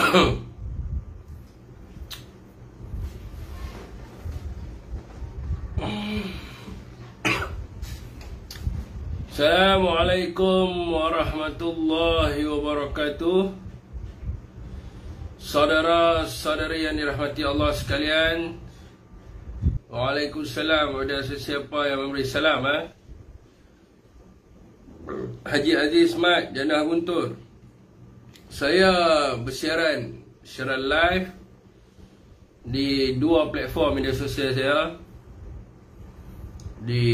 Assalamualaikum warahmatullahi wabarakatuh. Saudara-saudari yang dirahmati Allah sekalian, Waalaikumsalam kepada sesiapa yang memberi salam. Haji Aziz Mat, Janah Guntur. Saya bersiaran secara live di dua platform media sosial saya, di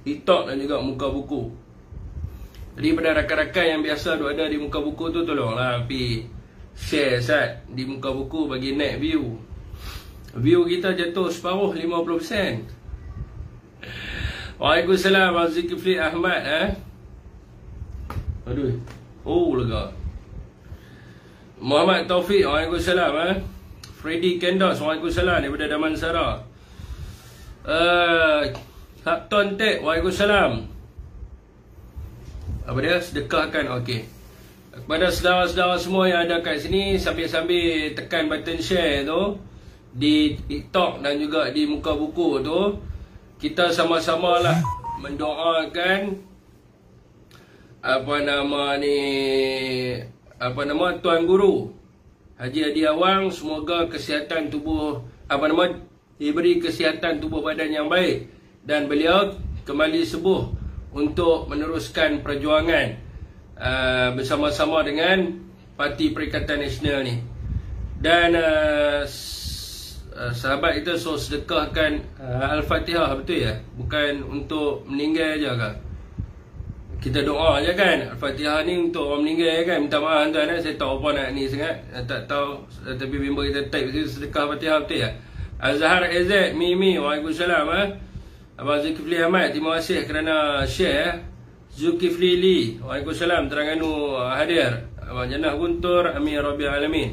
TikTok dan juga Muka Buku. Jadi pada rakan-rakan yang biasa ada di Muka Buku tu, tolonglah pergi share Sat di Muka Buku bagi naik view. View kita jatuh separuh, 50%. Waalaikumsalam Zulkifli Ahmad. Aduh. Oh lega. Muhammad Taufik, waalaikumsalam. Freddy Kendos, waalaikumsalam daripada Damansara. Kapton Tek, waalaikumsalam. Apa dia? Sedekahkan. Okey. Kepada saudara-saudara semua yang ada kat sini, sambil-sambil tekan button share tu di TikTok dan juga di Muka Buku tu, kita sama-sama lah mendoakan Tuan Guru Haji Hadi Awang, semoga kesihatan tubuh diberi kesihatan tubuh badan yang baik dan beliau kembali sembuh untuk meneruskan perjuangan bersama-sama dengan Parti Perikatan Nasional ni. Dan sahabat kita suruh sedekahkan Al-Fatihah, betul ya? Bukan untuk meninggal je kan? Kita doa je kan? Al-Fatihah ni untuk orang meninggal kan? Minta maaf tuan, saya tahu apa nak ni sangat, tak tahu, tapi member kita type sedekah Al-Fatihah, betul ya? Azhar AZ Mimi, waalaikumsalam. Abang Zulkifli Ahmad, terima kasih kerana share. Zulkifli Lee, waalaikumsalam, Terengganu hadir. Abang Janah Guntur, Amin Rabbil Alamin.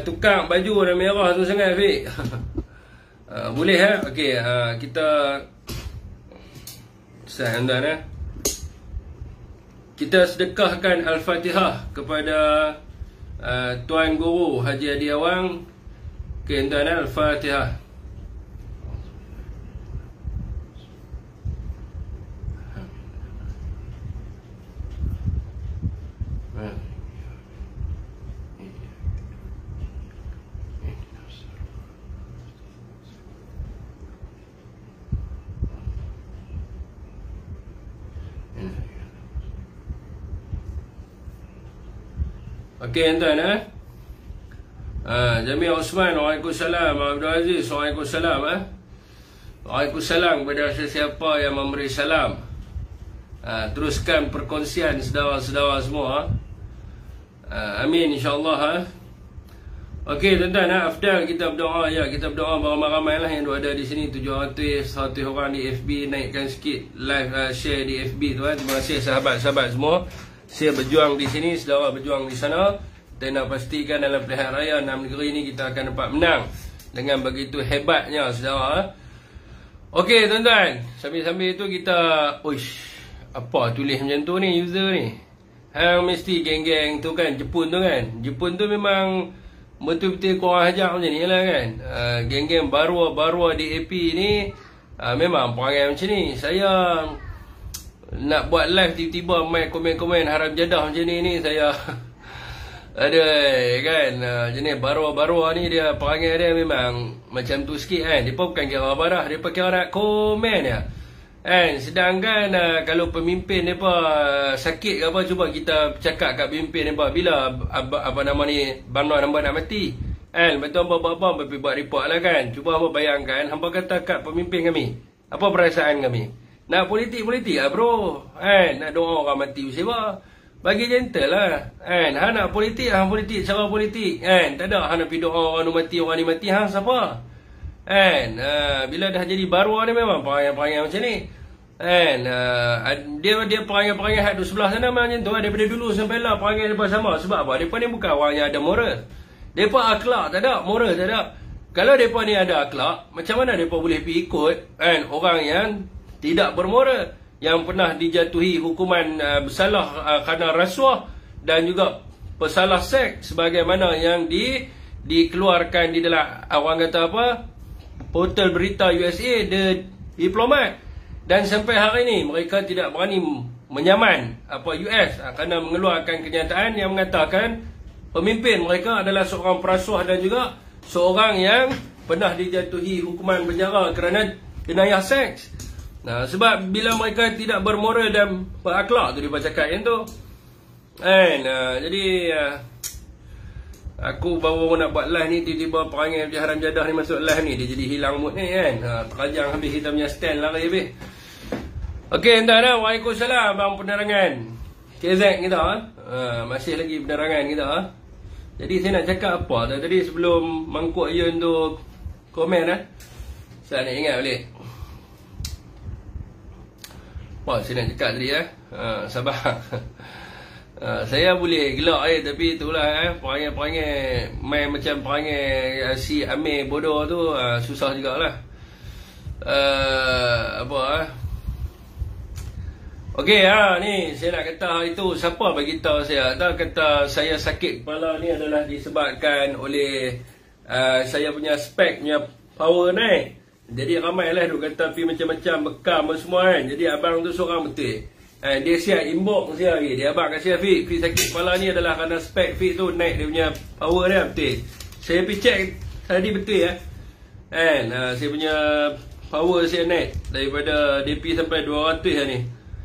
Tukang baju warna merah tu sangat, Fik. Boleh okey, kita tuan, kita sedekahkan Al-Fatihah kepada Tuan Guru Haji Hadi Awang. Okey tuan, Al-Fatihah. Okey tuan, Jamil Osman, waalaikumsalam. Abdul Aziz, waalaikumsalam. Waalaikumsalam kepada sesiapa yang memberi salam. Teruskan perkongsian saudara-saudara semua. Amin insya-Allah. Okey tuan-tuan, afdal kita berdoa ya, kita berdoa beramai-ramai lah yang ada di sini, 700 orang di FB, naikkan sikit live share di FB tu. Terima kasih sahabat-sahabat semua. Saya berjuang di sini, saudara berjuang di sana. Kita nak pastikan dalam pilihan raya 6 negeri ni kita akan dapat menang dengan begitu hebatnya saudara. Okey tuan-tuan, sambil-sambil tu kita apa tulis macam tu ni user ni. Hang mesti geng-geng tu kan, Jepun tu kan. Jepun tu memang betul-betul korang hajar macam ni lah kan. Geng-geng baru di AP ni memang perangai macam ni. Saya nak buat live tiba-tiba main komen-komen haram jadah macam ni saya ada kan, macam ni baru ni dia perangai dia memang macam tu sikit kan. Dia bukan kira barah, dia kira nak komen ya kan. Sedangkan kalau pemimpin depa sakit ke apa, cuba kita cakap kat pemimpin depa bila Bano hamba nak mati kan, betul hamba buat report lah kan. Cuba hamba bayangkan, hamba kata kat pemimpin kami, apa perasaan kami? Nak politik lah bro kan, nak doa orang mati siapa, bagi gentle lah kan. Nak politik, politik cara politik kan, tak ada nak pergi doa orang ni mati siapa kan. Bila dah jadi baru ni memang perangai macam ni kan. Dia perangai hak tu sebelah sana macam tu daripada dulu sampai lah perangai depa sama. Sebab apa? Depa ni bukan orang yang ada moral. Depa akhlak tak ada, moral tak ada. Kalau depa ni ada akhlak, macam mana depa boleh pergi ikut kan orang yang tidak bermoral, yang pernah dijatuhi hukuman bersalah kerana rasuah dan juga pesalah seks sebagaimana yang dikeluarkan di dalam orang kata apa, portal berita USA The Diplomat. Dan sampai hari ini mereka tidak berani menyaman apa US kerana mengeluarkan kenyataan yang mengatakan pemimpin mereka adalah seorang perasuah dan juga seorang yang pernah dijatuhi hukuman penjara kerana jenayah seks. Nah, sebab bila mereka tidak bermoral dan berakhlak tu dia cakap yang tu. Jadi aku baru nak buat live ni, tiba-tiba perangai macam haram jadah ni masuk live ni, dia jadi hilang mood ni kan. Terajang habis kita punya stand lari habis. Okey, entah dah. Waalaikumsalam bang penerangan KZ kita. Masih lagi penerangan kita. Jadi saya nak cakap apa tadi sebelum Mangkuk Yun tu komen saya nak ingat balik. Apa saya nak cakap tadi sabar. Saya boleh gelak tapi itulah perangai-perangai main macam perangai si Amir bodoh tu susah jugalah. Okey, ni saya nak kata itu siapa bagi tahu saya. Kata saya sakit kepala ni adalah disebabkan oleh saya punya spek punya power naik. Jadi ramailah duk kata pi macam-macam bekam semua kan. Jadi abang tu seorang betul. Dia siap inbox saya lagi. Dia abang kasi Afiq, pi sakit kepala ni adalah kerana spek Afiq tu naik dia punya power dia betul. Saya pi check tadi betul saya punya power saya naik daripada DP sampai 200 lah ni.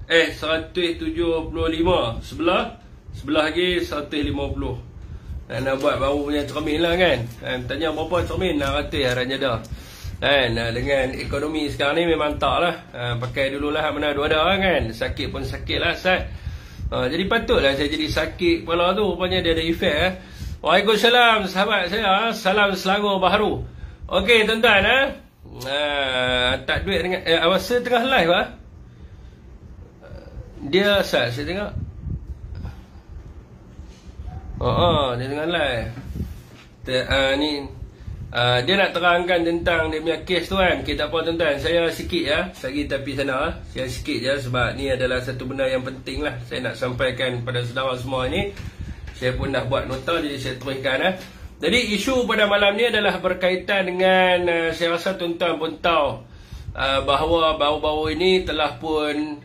175. Sebelah lagi 150. Nak buat baru punya cermin lah kan. Tanya berapa cermin, 600 haranya dah. Dengan ekonomi sekarang ni memang tak lah. Pakai dululah mana dua ada kan. Sakit pun sakit lah Sat. Jadi patutlah saya jadi sakit kepala tu. Rupanya dia ada efek Waalaikumsalam sahabat saya. Salam Selangor Baharu. Okey tuan-tuan tak duit dengan awak tengah live dia Sat saya tengok. Dia tengah live. Ni dia nak terangkan tentang dia punya kes tu kan. Okay, tak apa tuan-tuan. Saya sikit sagi tapi sana saya sikit je sebab ni adalah satu benda yang penting lah. Saya nak sampaikan pada saudara semua ni. Saya pun dah buat nota jadi saya teruskan Jadi isu pada malam ni adalah berkaitan dengan saya rasa tuan-tuan pun tahu bahawa baru-baru ini telah pun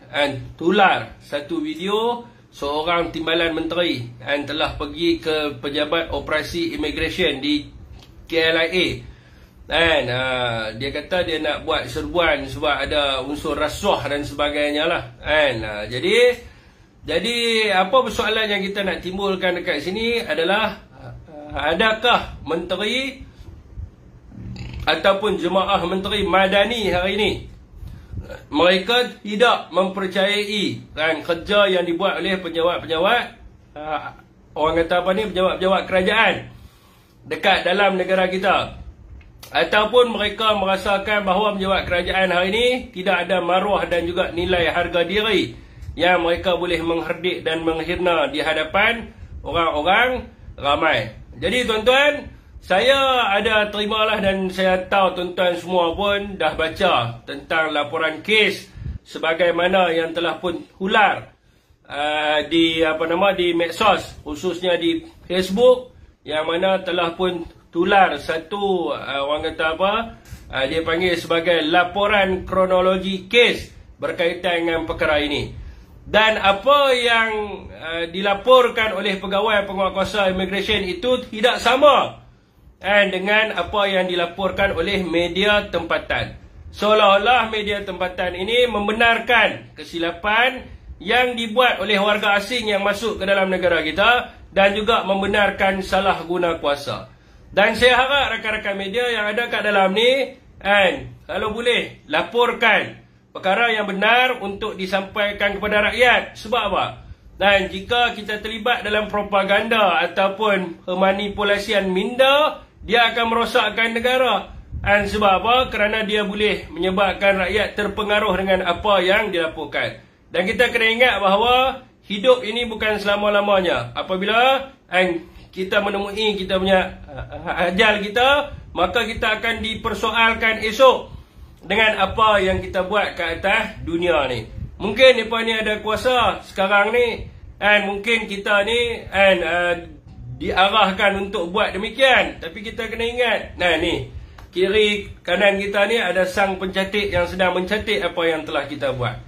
tular satu video seorang timbalan menteri telah pergi ke pejabat operasi immigration di KLIA dia kata dia nak buat serbuan sebab ada unsur rasuah dan sebagainya lah jadi apa persoalan yang kita nak timbulkan dekat sini adalah adakah menteri ataupun jemaah menteri madani hari ini mereka tidak mempercayai kerja yang dibuat oleh pejabat-pejabat orang kata apa ni, pejabat-pejabat kerajaan dekat dalam negara kita, ataupun mereka merasakan bahawa pejabat kerajaan hari ini tidak ada maruah dan juga nilai harga diri yang mereka boleh mengherdik dan menghina di hadapan orang-orang ramai. Jadi tuan-tuan, saya ada terimalah dan saya tahu tuan-tuan semua pun dah baca tentang laporan kes sebagaimana yang telah pun hular di medsos, khususnya di Facebook, yang mana telah pun tular satu orang kata dia panggil sebagai laporan kronologi kes berkaitan dengan perkara ini. Dan apa yang dilaporkan oleh pegawai penguatkuasa immigration itu tidak sama dengan apa yang dilaporkan oleh media tempatan. Seolah-olah media tempatan ini membenarkan kesilapan yang dibuat oleh warga asing yang masuk ke dalam negara kita dan juga membenarkan salah guna kuasa. Dan saya harap rakan-rakan media yang ada kat dalam ni kalau boleh laporkan perkara yang benar untuk disampaikan kepada rakyat. Sebab apa? Dan jika kita terlibat dalam propaganda ataupun pemanipulasian minda, dia akan merosakkan negara. Dan sebab apa? Kerana dia boleh menyebabkan rakyat terpengaruh dengan apa yang dilaporkan. Dan kita kena ingat bahawa hidup ini bukan selama-lamanya. Apabila kita menemui kita punya ajal kita, maka kita akan dipersoalkan esok dengan apa yang kita buat ke atas dunia ni. Mungkin mereka ni ada kuasa sekarang ni, mungkin kita ni diarahkan untuk buat demikian. Tapi kita kena ingat, nah ni kiri kanan kita ni ada sang pencatat yang sedang mencatat apa yang telah kita buat.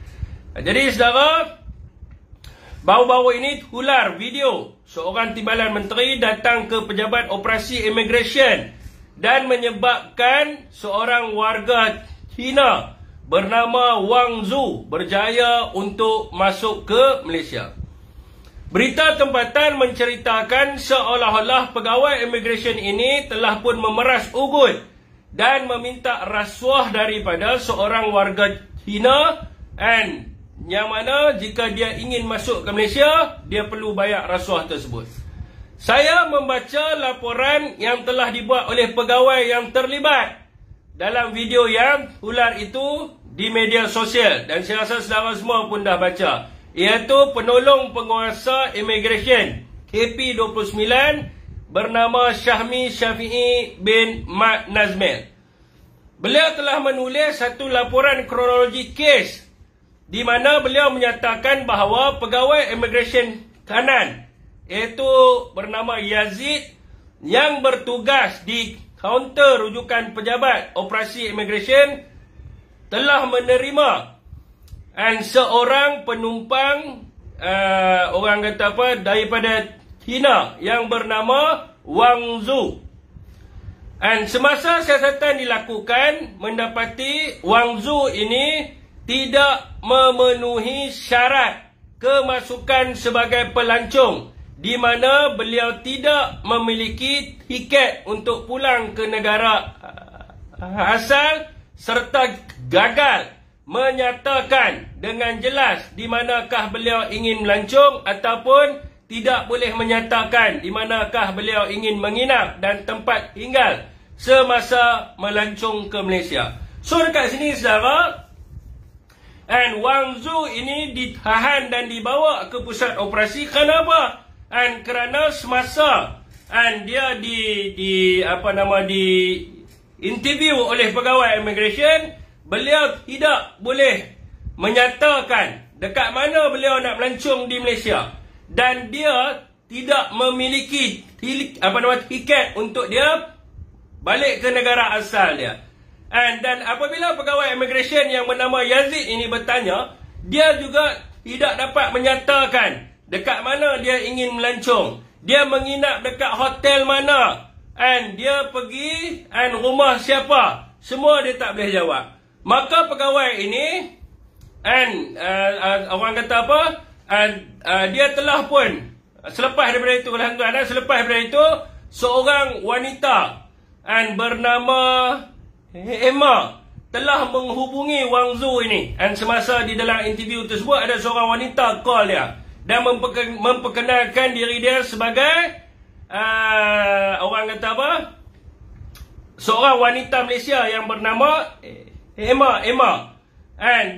Jadi saudara, baru-baru ini ular video seorang timbalan menteri datang ke pejabat operasi immigration dan menyebabkan seorang warga China bernama Wang Zhu berjaya untuk masuk ke Malaysia. Berita tempatan menceritakan seolah-olah pegawai immigration ini telah pun memeras ugut dan meminta rasuah daripada seorang warga China, and yang mana jika dia ingin masuk ke Malaysia, dia perlu bayar rasuah tersebut. Saya membaca laporan yang telah dibuat oleh pegawai yang terlibat dalam video yang ular itu di media sosial, dan saya rasa saudara semua pun dah baca, iaitu penolong penguasa immigration KP29 bernama Syahmi Syafi'i bin Mat Nazmil. Beliau telah menulis satu laporan kronologi kes di mana beliau menyatakan bahawa pegawai immigration kanan, iaitu bernama Yazid, yang bertugas di kaunter rujukan pejabat operasi immigration, telah menerima seorang penumpang orang kata apa daripada China yang bernama Wang Zhu. Dan semasa siasatan dilakukan, mendapati Wang Zhu ini tidak memenuhi syarat kemasukan sebagai pelancong, di mana beliau tidak memiliki tiket untuk pulang ke negara asal, serta gagal menyatakan dengan jelas di manakah beliau ingin melancong, ataupun tidak boleh menyatakan di manakah beliau ingin menginap dan tempat tinggal semasa melancong ke Malaysia. So dekat sini saudara, Wang Zhu ini ditahan dan dibawa ke pusat operasi. Kenapa? Kerana semasa dia di interview oleh pegawai immigration, beliau tidak boleh menyatakan dekat mana beliau nak melancong di Malaysia, dan dia tidak memiliki tiket untuk dia balik ke negara asal dia. Dan apabila pegawai immigration yang bernama Yazid ini bertanya, dia juga tidak dapat menyatakan dekat mana dia ingin melancong, dia menginap dekat hotel mana, dia pergi rumah siapa, semua dia tak boleh jawab. Maka pegawai ini orang kata apa, dia telah pun selepas daripada itu, selepas daripada itu, seorang wanita bernama Emma telah menghubungi Wang Zhu ini, semasa di dalam interview tersebut ada seorang wanita call dia dan memperkenalkan diri dia sebagai orang kata apa, seorang wanita Malaysia yang bernama Emma.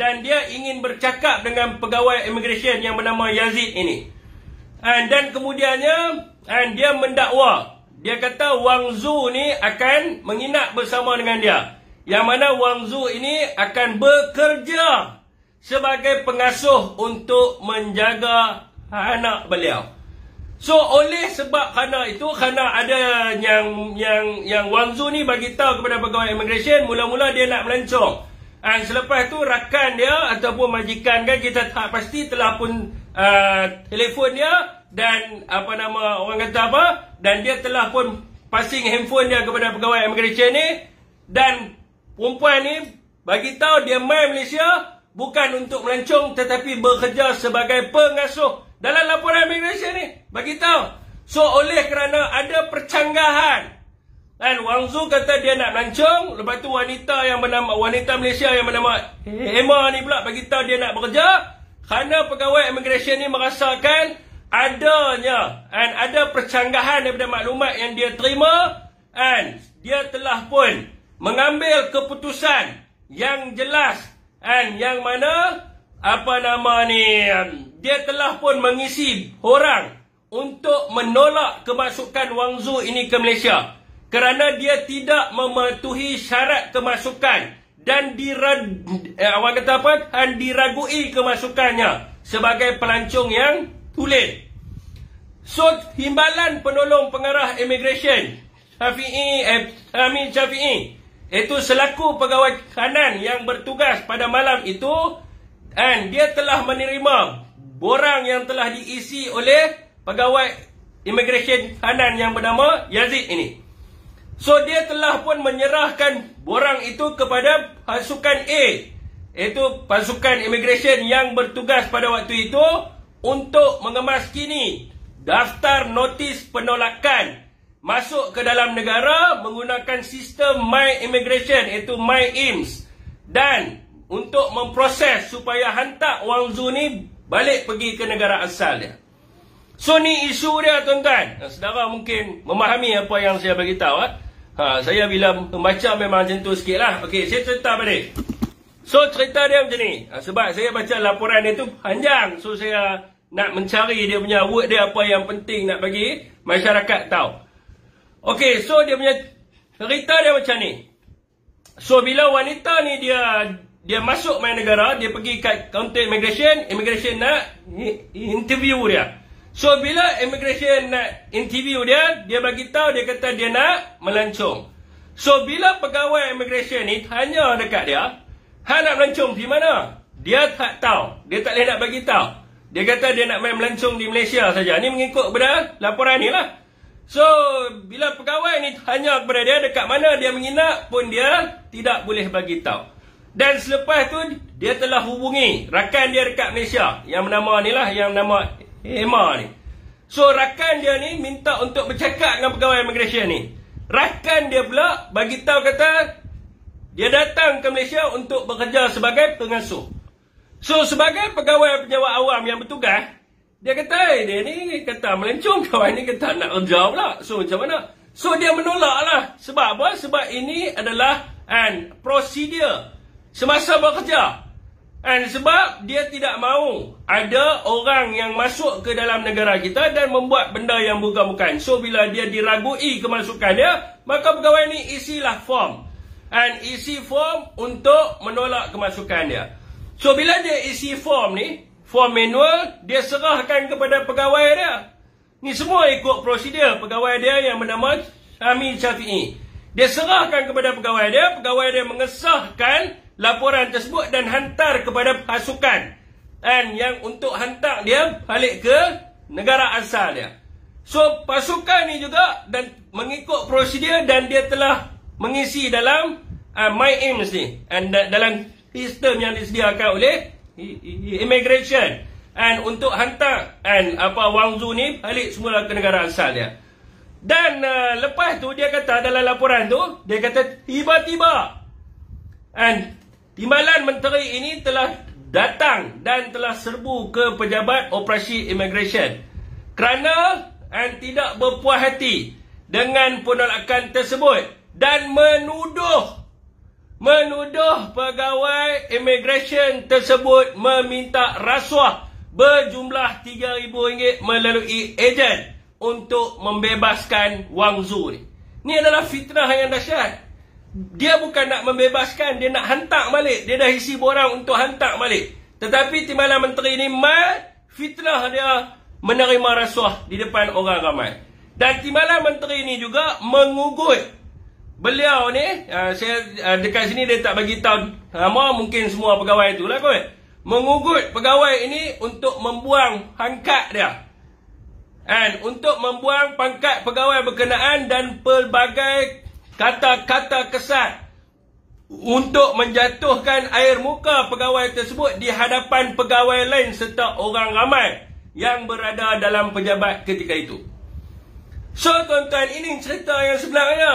Dan dia ingin bercakap dengan pegawai immigration yang bernama Yazid ini. Dan kemudiannya dia mendakwa, dia kata Wang Zhu ni akan menginap bersama dengan dia, yang mana Wang Zhu ini akan bekerja sebagai pengasuh untuk menjaga anak beliau. So oleh sebab kerana itu, kerana ada yang Wang Zhu ni bagi tahu kepada pegawai immigration, mula-mula dia nak melancong. Selepas tu rakan dia ataupun majikan, kan kita tak pasti, telah pun telefon dia dan orang kata apa, dan dia telah pun passing handphone dia kepada pegawai immigration ni, dan perempuan ni bagi tahu dia mai Malaysia bukan untuk melancong tetapi bekerja sebagai pengasuh. Dalam laporan immigration ni bagi tahu. So oleh kerana ada percanggahan, Wang Zhu kata dia nak melancong, lepas tu wanita Malaysia yang bernama Emma ni pula bagi tahu dia nak bekerja, kerana pegawai immigration ni merasakan ada percanggahan daripada maklumat yang dia terima, dia telah pun mengambil keputusan yang jelas, yang mana dia telah pun mengisi orang untuk menolak kemasukan Wang Zhu ini ke Malaysia, kerana dia tidak mematuhi syarat kemasukan dan diragui kemasukannya sebagai pelancong yang tulen. So, Timbalan Penolong Pengarah Immigration Hamid Syafi'i, itu selaku pegawai kanan yang bertugas pada malam itu, dan dia telah menerima borang yang telah diisi oleh pegawai immigration kanan yang bernama Yazid ini. So, dia telah pun menyerahkan borang itu kepada pasukan A, iaitu pasukan immigration yang bertugas pada waktu itu, untuk mengemaskini daftar notis penolakan masuk ke dalam negara menggunakan sistem My Immigration, iaitu My IMS, dan untuk memproses supaya hantar Wang Zhu ni balik pergi ke negara asal dia. So, ni isu dia, tuan-tuan. Saudara mungkin memahami apa yang saya beritahu. Saya bila membaca memang macam tu sikit lah. Okey, saya cerita balik. So, cerita dia macam ni. Sebab saya baca laporan dia tu panjang. So, saya nak mencari dia punya word dia, apa yang penting nak bagi masyarakat tahu. Okey, so dia punya cerita dia macam ni. So, bila wanita ni dia masuk main negara, dia pergi kat kaunter immigration nak interview dia. So, bila immigration nak interview dia bagi tahu, dia kata dia nak melancong. So, bila pegawai immigration ni tanya dekat dia, hang nak melancong di mana? Dia tak tahu. Dia tak boleh nak bagi tahu. Dia kata dia nak main melancong di Malaysia saja. Ni mengikut kepada laporan ni lah. So, bila pegawai ni tanya kepada dia dekat mana dia menginap pun, dia tidak boleh bagi tahu. Dan selepas tu, dia telah hubungi rakan dia dekat Malaysia, yang bernama ni lah, yang nama Emma ni. So, rakan dia ni minta untuk bercakap dengan pegawai immigration ni. Rakan dia pula bagi tahu, kata dia datang ke Malaysia untuk bekerja sebagai pengasuh. So, sebagai pegawai penjawat awam yang bertugas, dia kata, dia ni kata melencong, kawan ni kata nak kerja pula. So, macam mana? So, dia menolak lah. Sebab apa? Sebab ini adalah prosedur semasa bekerja. Sebab dia tidak mahu ada orang yang masuk ke dalam negara kita dan membuat benda yang bukan-bukan. So, bila dia diragui kemasukan dia, maka pegawai ni isilah form. Isi form untuk menolak kemasukan dia. So, bila dia isi form ni, form manual, dia serahkan kepada pegawai dia. Ni semua ikut prosedur pegawai dia yang bernama Hamid Syafi'i. Dia serahkan kepada pegawai dia mengesahkan laporan tersebut dan hantar kepada pasukan. Yang untuk hantar dia balik ke negara asal dia. So, pasukan ni juga dan mengikut prosedur, dan dia telah mengisi dalam My IMS ni. Dalam sistem yang disediakan oleh immigration, untuk hantar Wang Zhu ni balik semula ke negara asal dia. Dan lepas tu dia kata dalam laporan tu, dia kata tiba-tiba timbalan menteri ini telah datang dan telah serbu ke pejabat operasi immigration kerana tidak berpuas hati dengan penolakan tersebut, dan menuduh pegawai immigration tersebut meminta rasuah berjumlah RM3,000 melalui ejen untuk membebaskan Wang Zhu ni. Ni adalah fitnah yang dahsyat. Dia bukan nak membebaskan, dia nak hantar balik. Dia dah isi borang untuk hantar balik. Tetapi timbalan menteri ni fitnah dia menerima rasuah di depan orang ramai. Dan timbalan menteri ni juga mengugut beliau ni, saya dekat sini dia tak bagi tahu nama, mungkin semua pegawai itulah kot. Mengugut pegawai ini untuk membuang pangkat dia. Untuk membuang pangkat pegawai berkenaan dan pelbagai kata-kata kesat untuk menjatuhkan air muka pegawai tersebut di hadapan pegawai lain serta orang ramai yang berada dalam pejabat ketika itu. So, tuan-tuan, ini cerita yang sebenarnya.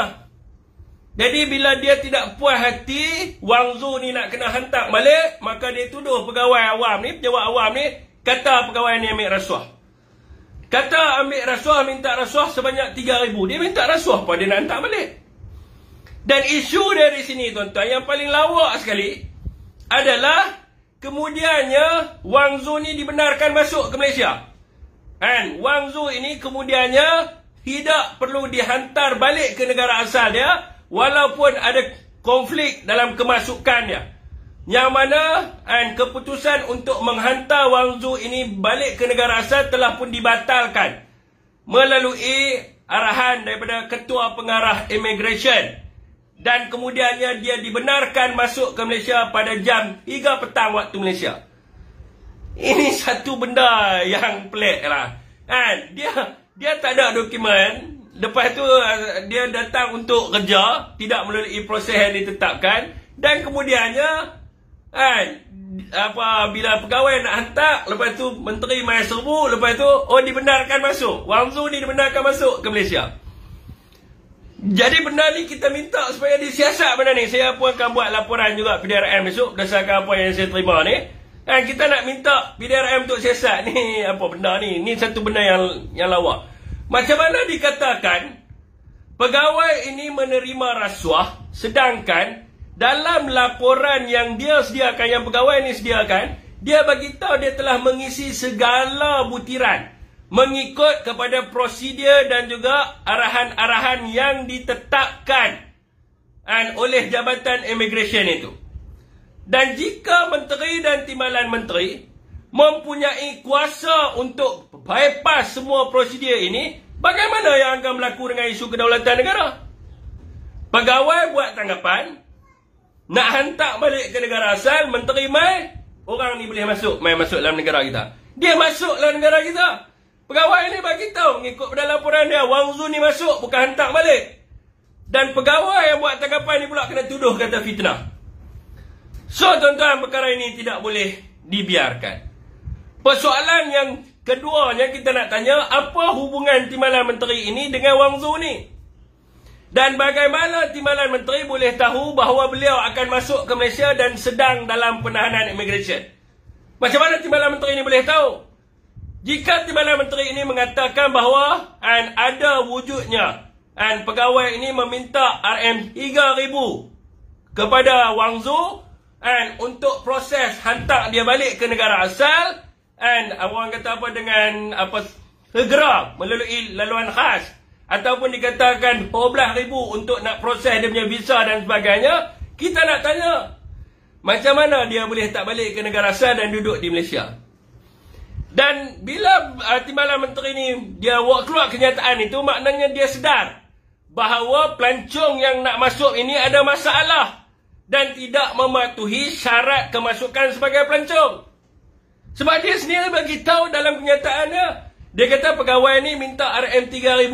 Jadi bila dia tidak puas hati Wang Zhu ni nak kena hantar balik, maka dia tuduh pegawai awam ni, pejabat awam ni, kata pegawai ni ambil rasuah. Kata ambil rasuah, minta rasuah sebanyak RM3,000. Dia minta rasuah apa dia nak hantar balik. Dan isu dia di sini, tuan-tuan, yang paling lawak sekali adalah kemudiannya Wang Zhu ni dibenarkan masuk ke Malaysia. Wang Zhu ini kemudiannya tidak perlu dihantar balik ke negara asal dia, walaupun ada konflik dalam kemasukan dia. Yang mana keputusan untuk menghantar Wang Zhu ini balik ke negara asal telah pun dibatalkan. melalui arahan daripada Ketua Pengarah Immigration. Dan kemudiannya dia dibenarkan masuk ke Malaysia pada jam 3 petang waktu Malaysia. Ini satu benda yang pelik lah. Kan? Dia tak ada dokumen. Lepas tu dia datang untuk kerja, tidak melalui proses yang ditetapkan. Dan kemudiannya kan, bila pegawai nak hantar, lepas tu menteri main serbu, lepas tu dibenarkan masuk. Wang Zhu ni dibenarkan masuk ke Malaysia. Jadi benda ni kita minta supaya disiasat benda ni. Saya pun akan buat laporan juga PDRM besok berdasarkan apa yang saya terima ni. Dan kita nak minta PDRM untuk siasat ni apa benda ni. Ni satu benda yang lawak. Macam mana dikatakan pegawai ini menerima rasuah, sedangkan dalam laporan yang dia sediakan, yang pegawai ini sediakan, dia bagi tahu dia telah mengisi segala butiran mengikut kepada prosedur dan juga arahan-arahan yang ditetapkan oleh Jabatan Immigration itu. Dan jika menteri dan timbalan menteri mempunyai kuasa untuk bypass semua prosedur ini, bagaimana yang akan berlaku dengan isu kedaulatan negara? Pegawai buat tanggapan, nak hantar balik ke negara asal, menteri mai, orang ni boleh masuk dalam negara kita. Dia masuk dalam negara kita. Pegawai ni bagi tahu, mengikut pada laporan dia, Wang Zhu ni masuk, bukan hantar balik. Dan pegawai yang buat tanggapan ni pula kena tuduh kata fitnah. So tuan-tuan, perkara ini tidak boleh dibiarkan. Persoalan yang keduanya kita nak tanya, apa hubungan timbalan menteri ini dengan Wang Zhu ni? Dan bagaimana timbalan menteri boleh tahu bahawa beliau akan masuk ke Malaysia dan sedang dalam penahanan immigration? Macam mana timbalan menteri ini boleh tahu? Jika timbalan menteri ini mengatakan bahawa ada wujudnya pegawai ini meminta RM3,000 kepada Wang Zhu untuk proses hantar dia balik ke negara asal, orang kata apa, dengan segera melalui laluan khas, ataupun dikatakan 12,000 untuk nak proses dia punya visa dan sebagainya, kita nak tanya, macam mana dia boleh tak balik ke negara asal dan duduk di Malaysia? Dan bila timbalan menteri ni dia keluar kenyataan itu, maknanya dia sedar bahawa pelancong yang nak masuk ini ada masalah dan tidak mematuhi syarat kemasukan sebagai pelancong. Sebab dia sendiri bagi tahu dalam kenyataannya, dia kata pegawai ni minta RM3,000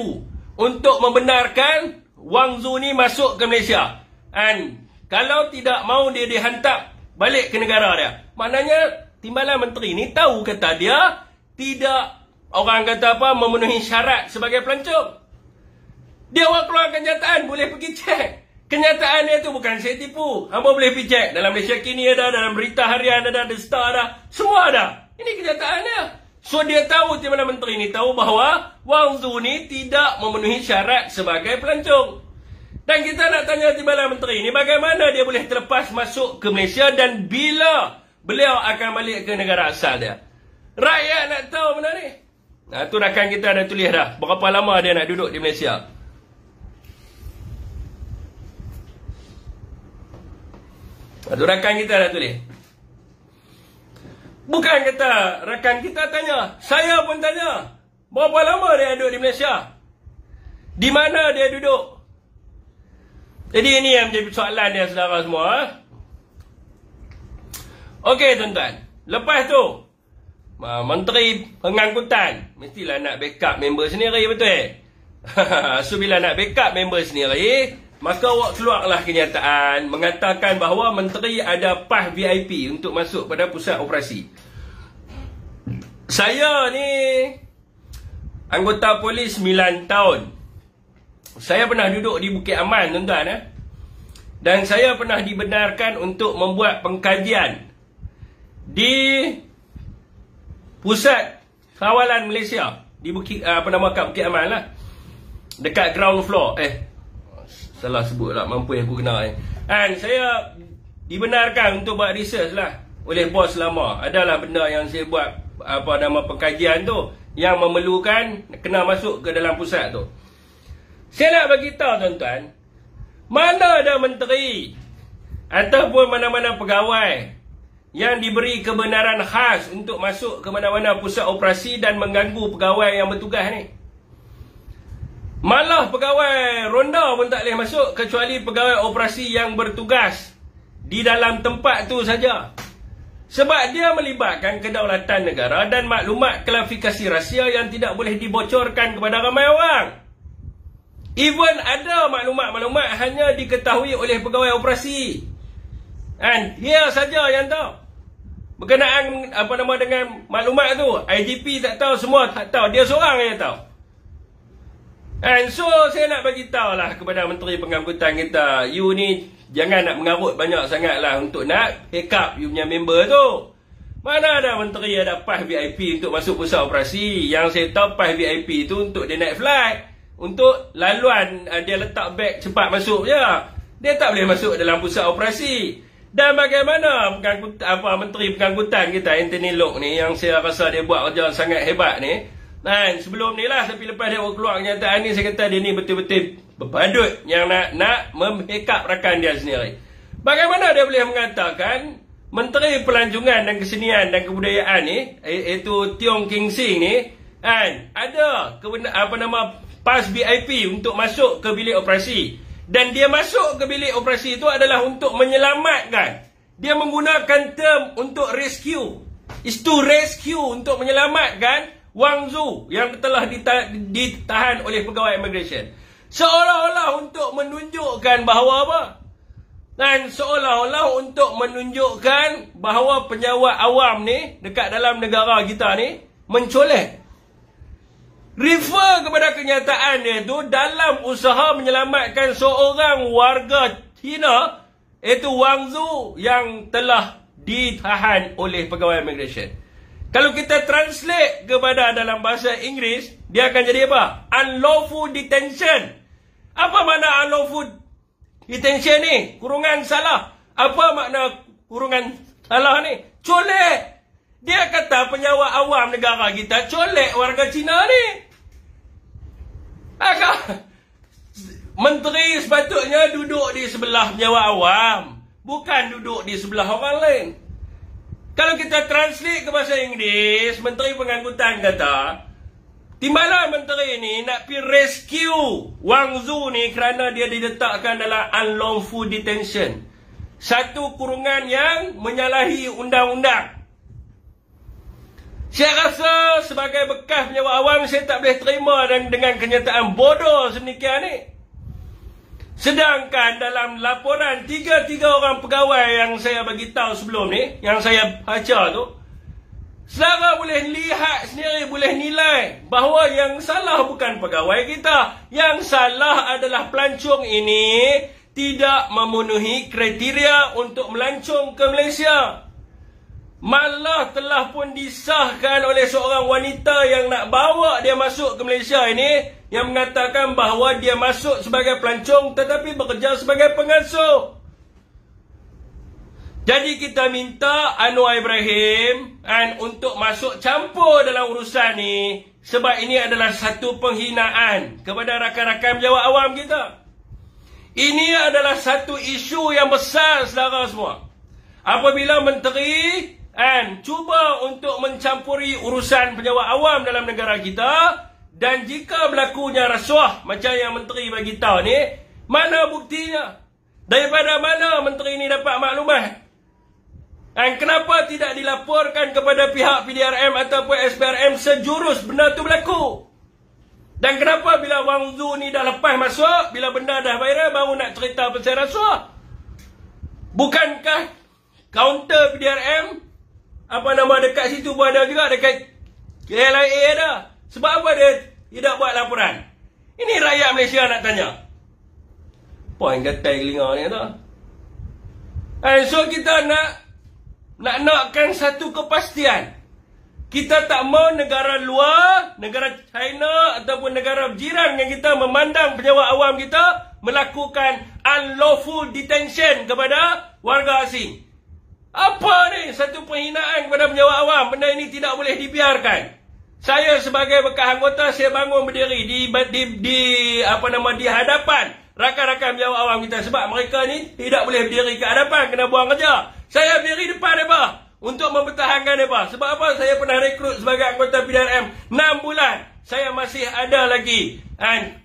untuk membenarkan Wang Zhu ni masuk ke Malaysia. Kalau tidak mau dia dihantar balik ke negara dia. Maknanya timbalan menteri ni tahu kata dia tidak, orang kata apa, memenuhi syarat sebagai pelancong. Dia orang keluar kenyataan, boleh pergi cek. Kenyataan dia tu bukan saya tipu. Hamba boleh pergi cek. Dalam Malaysia Kini ada, dalam berita harian ada, The Star ada. Semua ada. Ini kenyataan dia. So dia tahu, timbalan menteri ni tahu bahawa Wang Zhu ni tidak memenuhi syarat sebagai pelancong. Dan kita nak tanya timbalan menteri ni, bagaimana dia boleh terlepas masuk ke Malaysia dan bila beliau akan balik ke negara asal dia? Rakyat nak tahu benda ni. Tu rakan kita dah tulis dah. Berapa lama dia nak duduk di Malaysia. Tu rakan kita dah tulis. Bukan kata rakan kita tanya, saya pun tanya, berapa lama dia duduk di Malaysia? Di mana dia duduk? Jadi ini yang menjadi soalan dia, saudara semua. Okey tuan-tuan, lepas tu Menteri Pengangkutan mestilah nak backup member sendiri, betul? So bila nak backup member sendiri, maka awak keluarlah kenyataan mengatakan bahawa menteri ada PAS VIP untuk masuk pada pusat operasi. Saya ni anggota polis 9 tahun. Saya pernah duduk di Bukit Aman, tuan-tuan. Dan saya pernah dibenarkan untuk membuat pengkajian di pusat kawalan Malaysia di Bukit Bukit Aman lah, dekat ground floor. Salah sebut lah, mampu aku kena. Saya dibenarkan untuk buat research lah oleh bos lama. Adalah benda yang saya buat, pengkajian tu yang memerlukan kena masuk ke dalam pusat tu. Saya nak bagi tahu tuan-tuan, mana ada menteri ataupun mana-mana pegawai yang diberi kebenaran khas untuk masuk ke mana-mana pusat operasi dan mengganggu pegawai yang bertugas ni. Malah pegawai ronda pun tak boleh masuk kecuali pegawai operasi yang bertugas di dalam tempat tu saja. Sebab dia melibatkan kedaulatan negara dan maklumat klarifikasi rahsia yang tidak boleh dibocorkan kepada ramai orang. Even ada maklumat-maklumat hanya diketahui oleh pegawai operasi. Dan dia saja yang tahu. Berkenaan dengan maklumat tu, IDP tak tahu, semua tak tahu. Dia seorang yang tahu. And so saya nak bagi tahu lah kepada Menteri Pengangkutan kita, you ni jangan nak mengarut banyak sangat lah untuk nak hack up you punya member tu. Mana ada menteri ada pas VIP untuk masuk pusat operasi. Yang saya tahu pas VIP tu untuk dia naik flight, untuk laluan dia letak beg cepat masuk je. Dia tak boleh masuk dalam pusat operasi. Dan bagaimana Menteri Pengangkutan kita Anthony Loke ni, yang saya rasa dia buat kerja sangat hebat ni. Dan sebelum ni lah, tapi lepas dia keluar kenyataan ni, saya kata dia ni betul-betul berbadut yang nak membackup rakan dia sendiri. Bagaimana dia boleh mengatakan Menteri Pelancongan dan Kesenian dan Kebudayaan ni, iaitu Tiong King Sing ni, kan, ada pas VIP untuk masuk ke bilik operasi. Dan dia masuk ke bilik operasi itu adalah untuk menyelamatkan. Dia menggunakan term untuk rescue. Is to rescue, untuk menyelamatkan Wang Zhu yang telah ditahan oleh pegawai immigration. Seolah-olah untuk menunjukkan bahawa apa? Dan seolah-olah untuk menunjukkan bahawa penjawat awam ni dekat dalam negara kita ni mencolek. Refer kepada kenyataan dia tu dalam usaha menyelamatkan seorang warga China, iaitu Wang Zhu yang telah ditahan oleh pegawai immigration. Kalau kita translate kepada dalam bahasa Inggeris, dia akan jadi apa? Unlawful detention. Apa makna unlawful detention ni? Kurungan salah. Apa makna kurungan salah ni? Colek. Dia kata penjawat awam negara kita colek warga Cina ni. Menteri sepatutnya duduk di sebelah penjawat awam, bukan duduk di sebelah orang lain. Kalau kita translate ke bahasa Inggeris, Menteri Pengangkutan kata, timbalan menteri ni nak pergi rescue Wang Zhu ni kerana dia diletakkan dalam unlawful detention. Satu kurungan yang menyalahi undang-undang. Saya rasa sebagai bekas penjawat awam, saya tak boleh terima dengan kenyataan bodoh sedemikian ni. Sedangkan dalam laporan 3 orang pegawai yang saya bagi tahu sebelum ni, yang saya baca tu, saudara boleh lihat sendiri, boleh nilai bahawa yang salah bukan pegawai kita. Yang salah adalah pelancong ini tidak memenuhi kriteria untuk melancong ke Malaysia. Malah telah pun disahkan oleh seorang wanita yang nak bawa dia masuk ke Malaysia ini, yang mengatakan bahawa dia masuk sebagai pelancong tetapi bekerja sebagai pengasuh. Jadi kita minta Anwar Ibrahim untuk masuk campur dalam urusan ni, sebab ini adalah satu penghinaan kepada rakan-rakan penjawat awam kita. Ini adalah satu isu yang besar, saudara semua. Apabila menteri cuba untuk mencampuri urusan penjawat awam dalam negara kita, dan jika berlakunya rasuah macam yang menteri bagi tahu ni, mana buktinya? Daripada mana menteri ni dapat maklumat? Dan kenapa tidak dilaporkan kepada pihak PDRM ataupun SPRM sejurus benda tu berlaku? Dan kenapa bila Wang Zhu ni dah lepas masuk, bila benda dah viral, baru nak cerita pasal rasuah? Bukankah kaunter PDRM dekat situ pun ada juga, dekat KLIA ada? Sebab apa dia tidak buat laporan? Ini rakyat Malaysia nak tanya. Poin gatai telinga ni tu. So kita nakkan satu kepastian. Kita tak mau negara luar, negara China ataupun negara jiran yang kita memandang penjawat awam kita melakukan unlawful detention kepada warga asing. Apa ni? Satu penghinaan kepada penjawat awam. Benda ini tidak boleh dibiarkan. Saya sebagai bekas anggota, saya bangun berdiri di hadapan rakan-rakan penjawat awam kita, sebab mereka ni tidak boleh berdiri ke hadapan, kena buang kerja. Saya berdiri depan mereka untuk mempertahankan mereka. Sebab apa? Saya pernah rekrut sebagai anggota PDRM 6 bulan. saya masih ada lagi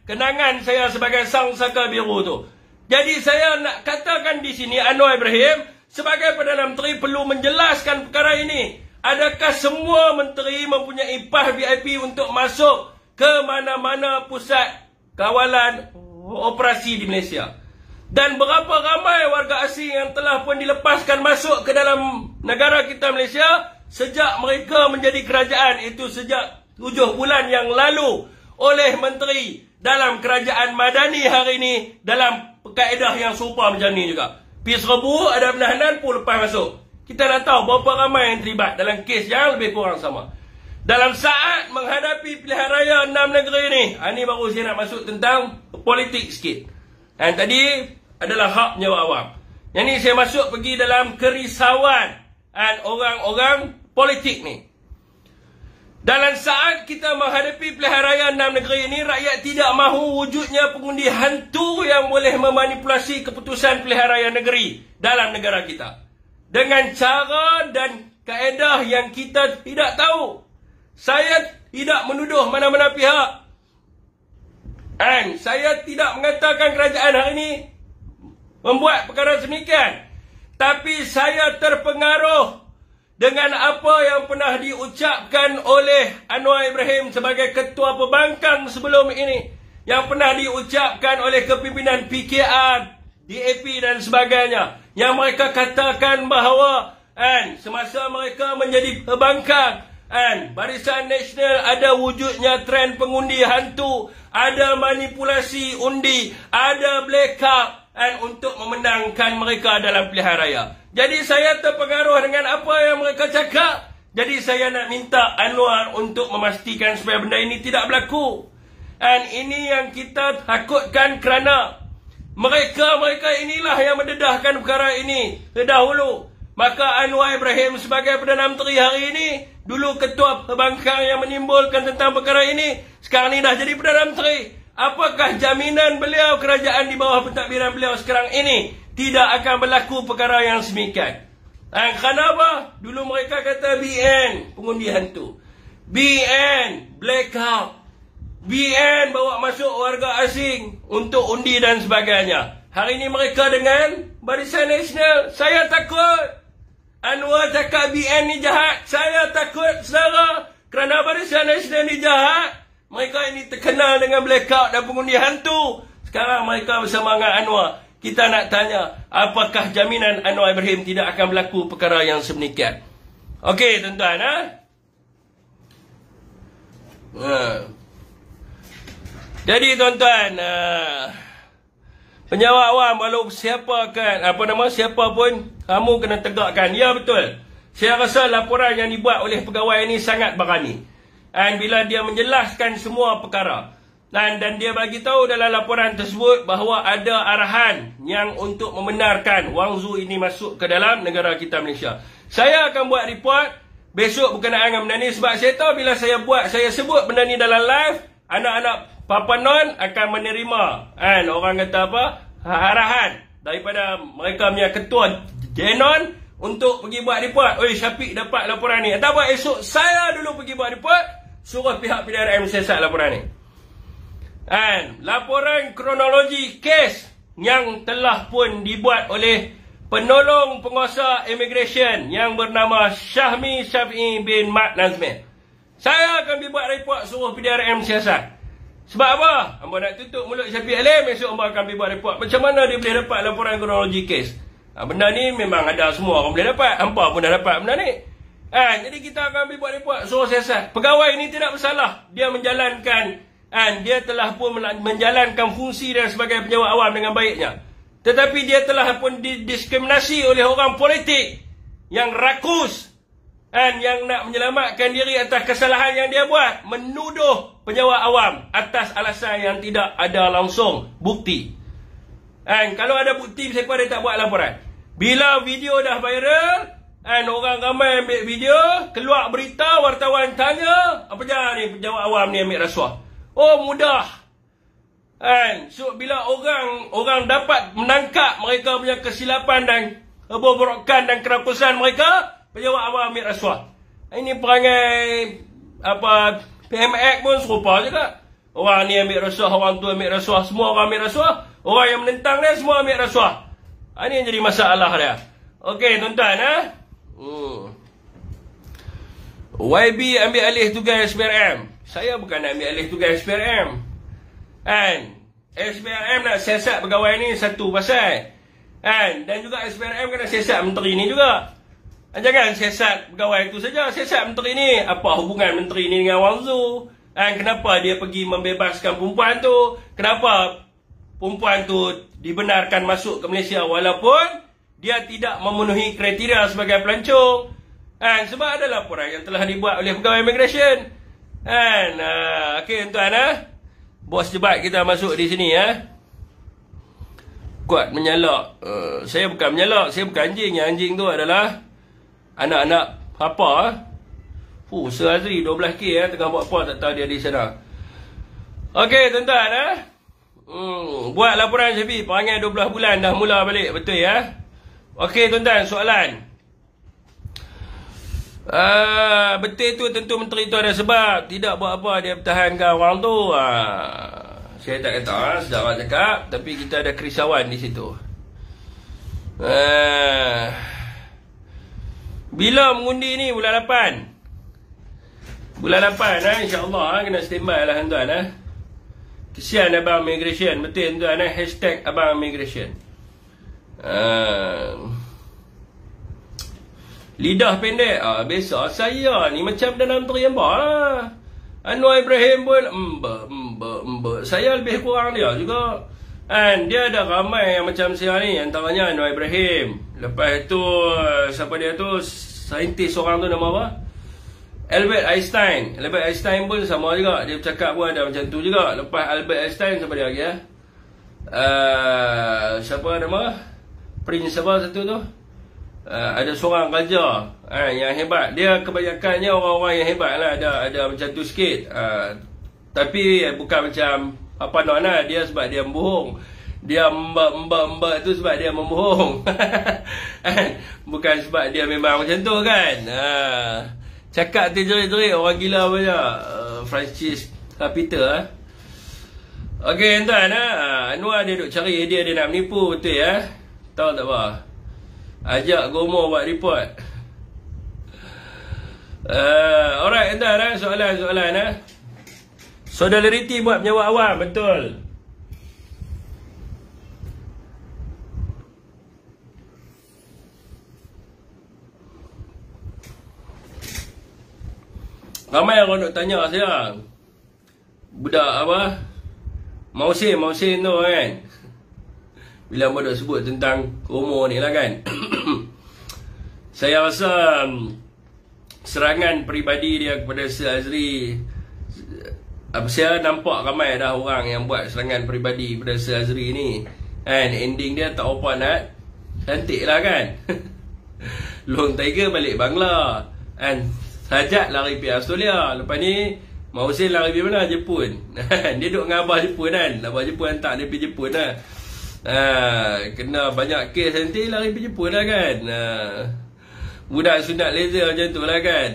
kenangan saya sebagai Sang Saka Biru tu. Jadi saya nak katakan di sini, Anwar Ibrahim sebagai Perdana Menteri perlu menjelaskan perkara ini. Adakah semua menteri mempunyai PAS VIP untuk masuk ke mana-mana pusat kawalan operasi di Malaysia? Dan berapa ramai warga asing yang telah pun dilepaskan masuk ke dalam negara kita Malaysia sejak mereka menjadi kerajaan, itu sejak 7 bulan yang lalu, oleh menteri dalam kerajaan Madani hari ini dalam kaedah yang serupa macam ni juga. Pergi Serbu ada penahanan pun lepas masuk. Kita nak tahu berapa ramai yang terlibat dalam kes yang lebih kurang sama. Dalam saat menghadapi pilihan raya 6 negeri ni, ini baru saya nak masuk tentang politik sikit. Dan tadi adalah hak penjawat awam. Yang ni saya masuk pergi dalam kerisauan orang-orang politik ni. Dalam saat kita menghadapi pilihan raya 6 negeri ini, rakyat tidak mahu wujudnya pengundi hantu yang boleh memanipulasi keputusan pilihan raya negeri dalam negara kita. Dengan cara dan kaedah yang kita tidak tahu. Saya tidak menuduh mana-mana pihak. Dan saya tidak mengatakan kerajaan hari ini membuat perkara sedemikian. Tapi saya terpengaruh dengan apa yang pernah diucapkan oleh Anwar Ibrahim sebagai Ketua Pembangkang sebelum ini. Yang pernah diucapkan oleh kepimpinan PKR, DAP dan sebagainya. Yang mereka katakan bahawa semasa mereka menjadi pembangkang, Barisan Nasional ada wujudnya trend pengundi hantu, ada manipulasi undi, ada blackout untuk memenangkan mereka dalam pilihan raya. Jadi saya terpengaruh dengan apa yang mereka cakap. Jadi saya nak minta Anwar untuk memastikan supaya benda ini tidak berlaku. Dan ini yang kita takutkan kerana mereka inilah yang mendedahkan perkara ini terdahulu. Maka Anwar Ibrahim sebagai Perdana Menteri hari ini, dulu Ketua Pembangkang yang menimbulkan tentang perkara ini, sekarang ni dah jadi Perdana Menteri. Apakah jaminan beliau, kerajaan di bawah pentadbiran beliau sekarang ini tidak akan berlaku perkara yang semikian? Dan kerana apa? Dulu mereka kata BN pengundi hantu, BN blackout, BN bawa masuk warga asing untuk undi dan sebagainya. Hari ini mereka dengan Barisan Nasional. Saya takut. Anwar cakap BN ni jahat. Saya takut, saudara. Kerana Barisan Nasional ni jahat. Mereka ini terkenal dengan blackout dan pengundi hantu. Sekarang mereka bersama dengan Anwar. Kita nak tanya, apakah jaminan Anwar Ibrahim tidak akan berlaku perkara yang sedemikian? Okey, tuan-tuan. Jadi, tuan-tuan, penjawat awam, walau siapa pun, kamu kena tegakkan. Ya, betul. Saya rasa laporan yang dibuat oleh pegawai ini sangat berani. Dan bila dia menjelaskan semua perkara, dan dia bagi tahu dalam laporan tersebut bahawa ada arahan yang untuk membenarkan Wang Zhu ini masuk ke dalam negara kita Malaysia. Saya akan buat report besok berkenaan dengan benda ni, sebab saya tahu bila saya sebut benda ni dalam live, anak-anak Papa Non akan menerima orang kata apa, arahan daripada mereka punya ketua Genon untuk pergi buat report. Oi, Syafiq dapat laporan ni. Tak apa, esok saya dulu pergi buat report, suruh pihak PDRM siasat laporan ni. Laporan kronologi kes yang telah pun dibuat oleh penolong penguasa immigration yang bernama Syahmi Syafi'i bin Mat Nazmi. Saya akan buat report suruh PDRM siasat. Sebab apa? Hamba nak tutup mulut Syafiq Alim, esok hamba akan buat report. Macam mana dia boleh dapat laporan kronologi kes? Benda ni memang ada, semua orang boleh dapat. Hampa pun dah dapat benda ni. Jadi kita akan buat report suruh siasat. Pegawai ini tidak bersalah. Dia menjalankan, dia telah pun menjalankan fungsi dan sebagai penjawat awam dengan baiknya. Tetapi dia telah pun didiskriminasi oleh orang politik yang rakus yang nak menyelamatkan diri atas kesalahan yang dia buat, menuduh penjawat awam atas alasan yang tidak ada langsung bukti. Kalau ada bukti, siapa dia tak buat laporan? Bila video dah viral, orang ramai ambil video, keluar berita, wartawan tanya, apa jangan ni penjawat awam ni ambil rasuah? Oh, mudah. So bila orang dapat menangkap mereka punya kesilapan dan kebobrokan dan kerakusan mereka, penjawat awam ambil rasuah. Ini perangai PMX pun serupa juga. Orang ni ambil rasuah, orang tu ambil rasuah, semua orang ambil rasuah. Orang yang menentang dia semua ambil rasuah. Ini yang jadi masalah dia. Okey, tuan-tuan. YB ambil alih tugas SPRM. Saya bukan nak ambil alih tugas SPRM. SPRM nak siasat pegawai ni satu pasal. Dan juga SPRM kena siasat menteri ni juga. Jangan siasat pegawai itu saja, siasat menteri ni. Apa hubungan menteri ni dengan Wang Zhu? Kenapa dia pergi membebaskan perempuan tu? Kenapa perempuan tu dibenarkan masuk ke Malaysia walaupun dia tidak memenuhi kriteria sebagai pelancong? Sebab ada laporan yang telah dibuat oleh pegawai immigration. Okey tuan, bos jebat kita masuk di sini kuat menyalak. Saya bukan menyalak, saya bukan anjing. Yang anjing tu adalah anak-anak apa. Sir Azri 12K tengah buat apa tak tahu dia di sana. Okey tuan-tuan buat laporan Syafiq, perangai 12 bulan dah mula balik, betul ya? Okey tuan-tuan, soalan. Betul tu tentu menteri tu ada sebab. Tidak buat apa dia pertahankan orang tu. Saya tak kata, sedang orang cakap, tapi kita ada kerisauan di situ. Bila mengundi ni? Bulan 8. Bulan 8 insya-Allah kena standby lah tuan-tuan. Kesian abang immigration, betul tuan-tuan hashtag abang immigration. Lidah pendek. Biasa saya ni macam dalam teriamba lah. Anwar Ibrahim pun saya lebih kurang dia juga. Dia ada ramai yang macam saya ni, antaranya Anwar Ibrahim. Lepas tu siapa dia tu, saintis orang tu nama apa? Albert Einstein. Albert Einstein pun sama juga. Dia bercakap pun ada macam tu juga. Lepas Albert Einstein, siapa dia lagi siapa nama? Prince apa satu tu? Ada seorang raja yang hebat. Dia kebanyakannya orang-orang yang hebat lah. Ada macam tu sikit. Tapi bukan macam apa nak dia sebab dia membohong. Dia mbak tu sebab dia membohong. Bukan sebab dia memang macam tu kan. Cakap terjerit-jerit orang gila banyak. Francis Peter. Okey tuan, Anwar dia duk cari idea dia nak menipu, betul ya? Tahu tak apa? Ajak Gomo buat report. Alright tuan, soalan. Solidarity buat penjawat awam, betul. Ramai orang nak tanya saya, budak apa? Mausin tu kan. Bila orang nak sebut tentang Romo ni lah kan. Saya rasa serangan peribadi dia kepada Sir Azri, saya nampak ramai dah orang yang buat serangan peribadi kepada Sir Azri ni. Ending dia tak apa nak. Cantik lah kan. Long Tiger balik Bangla. Sajat lari pergi Australia. Lepas ni Mausin lari pergi mana? Jepun. Dia duduk dengan abah Jepun kan. Abah Jepun hantar dia pergi Jepun lah. Kena banyak kes nanti lari pergi Jepun lah kan. Budak sunat laser macam tu lah kan.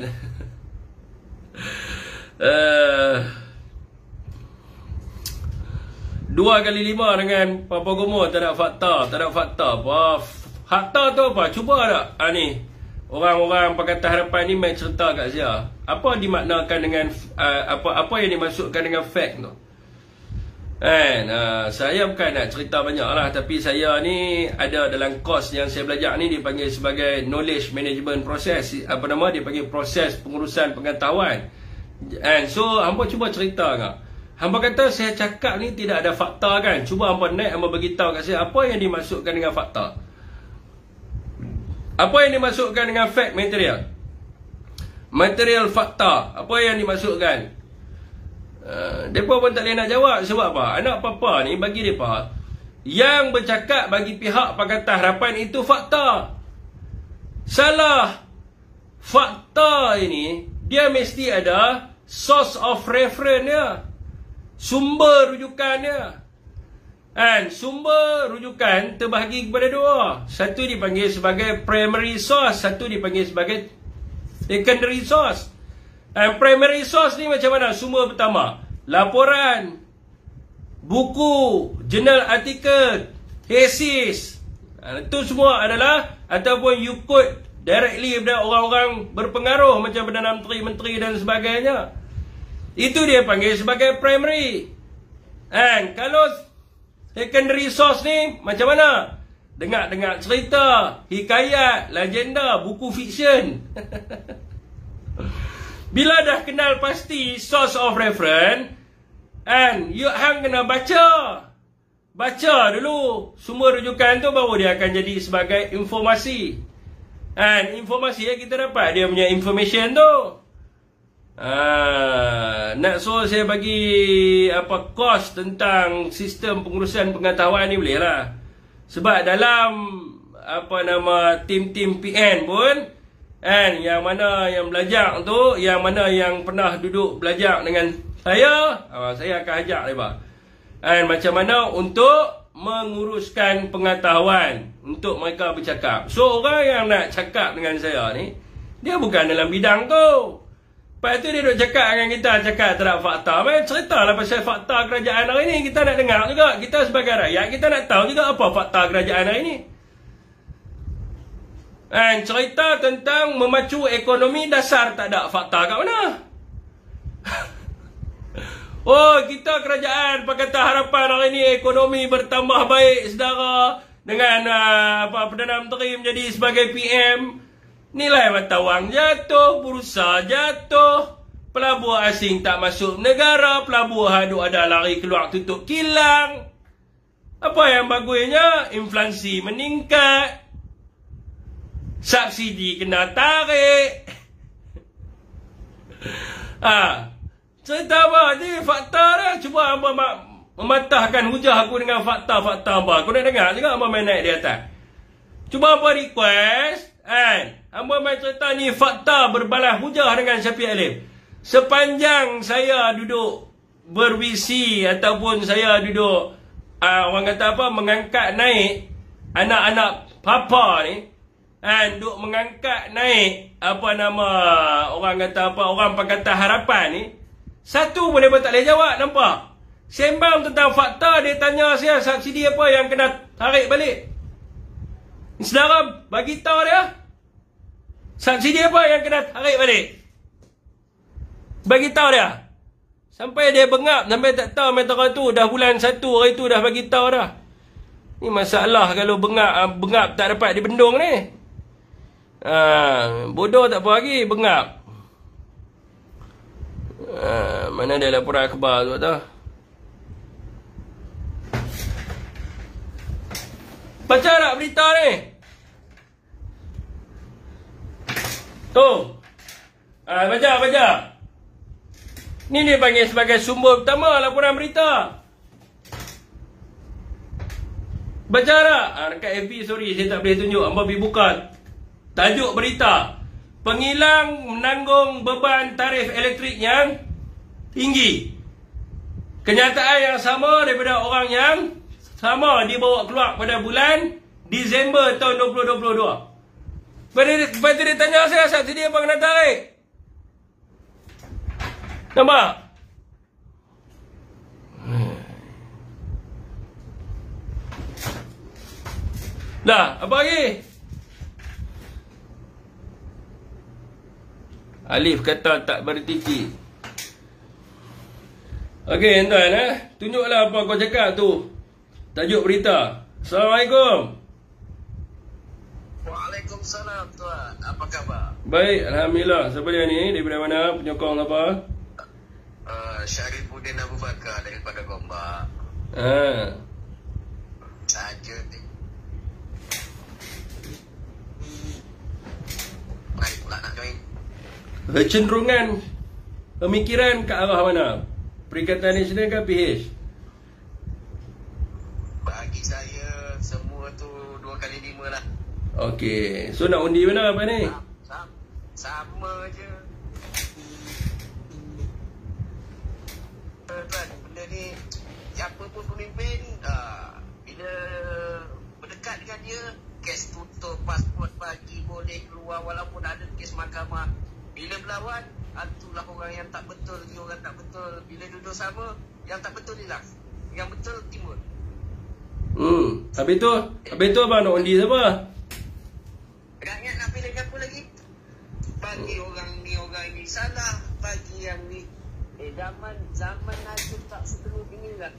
2 kali 5 dengan Papa Gomo tak ada fakta. Tak ada fakta apa. Fakta tu apa? Cuba tak ni orang-orang Pakatan Harapan ni main cerita kat saya. Apa dimaknakan dengan apa yang dimasukkan dengan fact tu? Saya bukan nak cerita banyak lah, tapi saya ni ada dalam kos yang saya belajar ni dipanggil sebagai knowledge management process. Apa nama? Dipanggil proses pengurusan pengetahuan. So hangpa cuba cerita tak? Hangpa kata saya cakap ni tidak ada fakta kan? Cuba hangpa naik, hangpa beritahu kat saya apa yang dimasukkan dengan fakta. Apa yang dimasukkan dengan fact material? Material fakta. Apa yang dimasukkan? Mereka pun tak boleh nak jawab. Sebab apa? Anak papa ni bagi mereka, yang bercakap bagi pihak Pakatan Harapan itu fakta. Salah. Fakta ini dia mesti ada source of reference dia, sumber rujukannya. Sumber rujukan terbahagi kepada dua. Satu dipanggil sebagai primary source, satu dipanggil sebagai secondary source. Primary source ni macam mana? Sumber pertama, laporan, buku, jurnal artikel, tesis. Itu semua adalah, ataupun you quote directly daripada orang-orang berpengaruh macam Perdana Menteri dan sebagainya. Itu dia panggil sebagai primary. And kalau secondary source ni macam mana? Dengar-dengar cerita, hikayat, legenda, buku fiksyen. Bila dah kenal pasti source of reference, and you hang kena baca dulu sumber rujukan tu, baru dia akan jadi sebagai informasi. And informasi yang kita dapat, dia punya information tu. Nak suruh saya bagi apa kos tentang sistem pengurusan pengetahuan ni boleh lah. Sebab dalam apa nama tim-tim PN pun, and yang mana yang belajar tu, yang mana yang pernah duduk belajar dengan saya akan ajak mereka. And macam mana untuk menguruskan pengetahuan untuk mereka bercakap. So orang yang nak cakap dengan saya ni, dia bukan dalam bidang tu. Lepas tu dia duk cakap dengan kita, cakap tak ada fakta. Ceritalah pasal fakta kerajaan hari ni. Kita nak dengar juga. Kita sebagai rakyat, kita nak tahu juga apa fakta kerajaan hari ni. Dan cerita tentang memacu ekonomi, dasar tak ada fakta kat mana. Oh, kita kerajaan Pakatan Harapan hari ni ekonomi bertambah baik, saudara. Dengan Perdana Menteri menjadi sebagai PM. Nilai mata wang jatuh, bursa jatuh, pelabuhan asing tak masuk negara, pelabuhan ada lari keluar tutup kilang. Apa yang bagusnya? Inflasi meningkat, subsidi kena tarik. Cerita apa ni? Fakta dah. Cuba hamba mematahkan hujah aku dengan fakta-fakta hamba. Aku nak dengar juga hamba main naik di atas. Cuba hamba request, hamba main cerita ni fakta berbalas hujah dengan Syafiq Alif. Sepanjang saya duduk bervisi ataupun saya duduk orang kata apa, mengangkat naik anak-anak papa ni, duduk mengangkat naik apa nama orang kata apa, orang Pakatan Harapan ni, satu pun dia tak boleh jawab. Nampak? Sembang tentang fakta, dia tanya saya subsidi apa yang kena tarik balik. Saudara, bagi tahu dia subsidi apa yang kena tarik balik. Bagi tahu dia. Sampai dia bengap, sampai tak tahu metode tu dah bulan 1 hari tu dah bagi tahu dah. Ni masalah kalau bengap tak dapat dibendung ni. Bodoh tak apa lagi, bengap. Mana dia laporan akhbar tu tak? Baca tak berita ni? Tu. Baca. Ni dia panggil sebagai sumber pertama laporan berita. Baca tak? Dekat FB, sorry saya tak boleh tunjuk. Hamba pergi buka tajuk berita. Pengilang menanggung beban tarif elektrik yang tinggi. Kenyataan yang sama daripada orang yang sama dibawa keluar pada bulan Disember tahun 2022. Lepas tu dia tanya saya, subsidi apa kena tarik? Nampak? Dah, apa lagi? Alif kata tak bertiki. Okey, tuan, tunjuklah apa kau cakap tu. Tajuk berita. Assalamualaikum. Waalaikumsalam, tuan. Apa khabar? Baik, alhamdulillah. Siapa dia ni? Daripada mana? Penyokong apa? Syarifuddin Abu Bakar daripada Gombak. Saja ni. Baik pula nak join. Kecenderungan pemikiran ke arah mana? Perikatan Nasional ke PH? Bagi saya semua tu 2x5 lah. Okey. So nak undi mana apa ni? Sama je. Tuan, benda ni siapa pun pemimpin, bila berdekat dengan dia, kes tutup, pasport bagi, boleh keluar walaupun ada kes mahkamah. Bila berlawan, itulah yang tak betul ni orang tak betul. Bila duduk sama, yang tak betul hilang. Yang betul timbul. Habis tu abang nak undi siapa? Rakyat nak pilih siapa lagi? Bagi orang ni salah, bagi yang ni. Zaman Najib tak seteruk ini lah.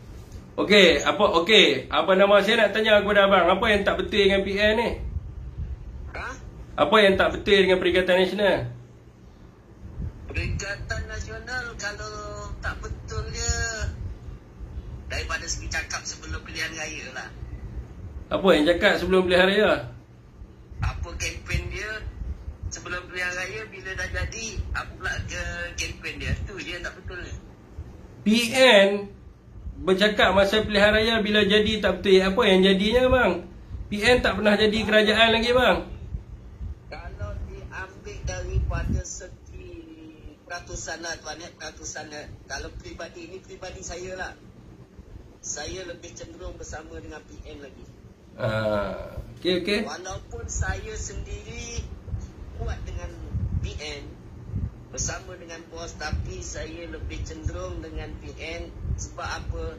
Okey, apa nama saya nak tanya kepada abang, apa yang tak betul dengan PN ni? Apa yang tak betul dengan Perikatan Nasional? Perikatan Nasional kalau tak betul dia daripada segi cakap sebelum pilihan raya lah. Apa yang cakap sebelum pilihan raya? Apa kempen dia sebelum pilihan raya, bila dah jadi apa pula ke kempen dia, tu dia tak betul ni. PN bercakap masa pilihan raya, bila jadi tak betul. Apa yang jadinya bang? PN tak pernah jadi kerajaan lagi bang. Kalau diambil daripada segi peratusan lah tuan, peratusan lah. Kalau peribadi, ini peribadi saya lah, saya lebih cenderung bersama dengan PN lagi. Okey. Walaupun saya sendiri kuat dengan PN bersama dengan POS, tapi saya lebih cenderung dengan PN. Sebab apa?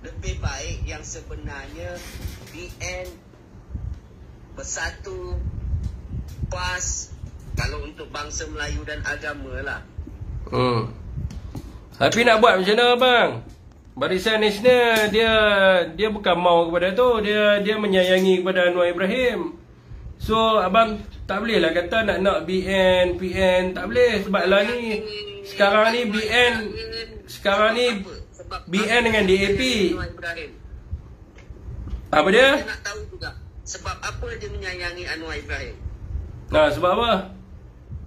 Lebih baik yang sebenarnya PN bersatu, PAS kalau untuk bangsa Melayu dan agama lah. Tapi nak buat macam mana bang? Barisan Nasional dia bukan mau kepada tu, dia menyayangi kepada Anwar Ibrahim. So abang tak boleh lah kata nak PN, tak boleh. Sebab lah ni sekarang ni BN dengan DAP. Apa dia? Saya nak tahu juga sebab apa dia menyayangi Anwar Ibrahim. Sebab apa?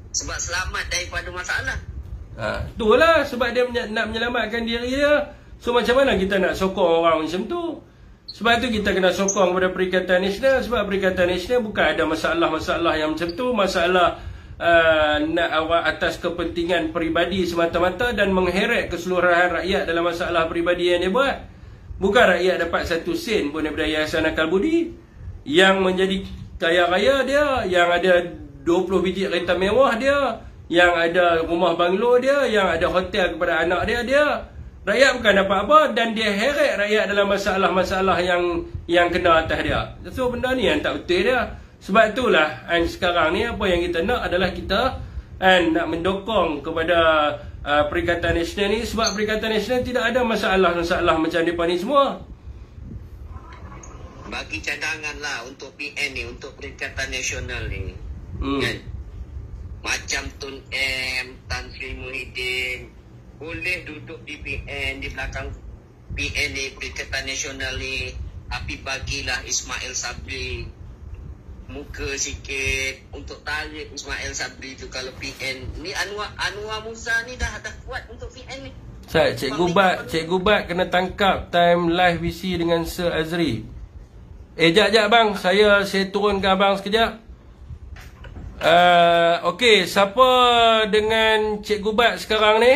Sebab selamat daripada masalah. Itulah sebab dia nak menyelamatkan diri dia. So macam mana kita nak sokong orang macam tu? Sebab tu kita kena sokong kepada Perikatan Nasional. Sebab Perikatan Nasional bukan ada masalah-masalah yang macam tu. Masalah nak awak atas kepentingan peribadi semata-mata dan mengheret keseluruhan rakyat dalam masalah peribadi yang dia buat. Bukan rakyat dapat 1 sen pun daripada Yayasan Akal Budi. Yang menjadi kaya raya dia, yang ada 20 biji kereta mewah dia, yang ada rumah banglo dia, yang ada hotel kepada anak dia. Rakyat bukan dapat apa, dan dia heret rakyat dalam masalah-masalah yang kena atas dia. So benda ni yang tak betul dia. Sebab itulah sekarang ni apa yang kita nak adalah kita nak mendokong kepada Perikatan Nasional ni. Sebab Perikatan Nasional tidak ada masalah-masalah macam mereka ni semua. Bagi cadangan lah untuk PN ni, untuk Perikatan Nasional ni. Kan? Macam Tun M, Tan Sri Muhyiddin boleh duduk di PN, di belakang PN ni, Perikatan Nasional ni. Tapi bagilah Ismail Sabri muka sikit untuk tarik Ismail Sabri tu kalau PN ni. Anwar Musa ni dah kuat untuk PN ni. Cikgu Bat kena tangkap time live VC dengan Sir Azri. Jap bang, saya turunkan abang sekejap. Okey, siapa dengan Cikgu Bat sekarang ni?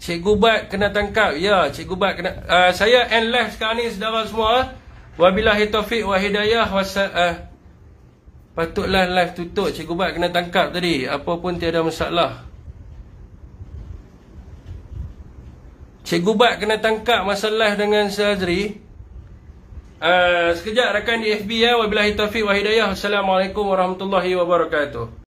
Cikgu Bat kena tangkap. Ya, Cikgu Bat kena. Saya end live sekarang ni saudara semua. Wabillahi taufiq wa hidayah. Patutlah live tutup. Cikgu Bat kena tangkap tadi. Apa pun tiada masalah. Cikgu Bat kena tangkap masa live dengan Sazri. Sekejap rakan di FB ya. Wabillahi taufiq wa hidayah. Assalamualaikum warahmatullahi wabarakatuh.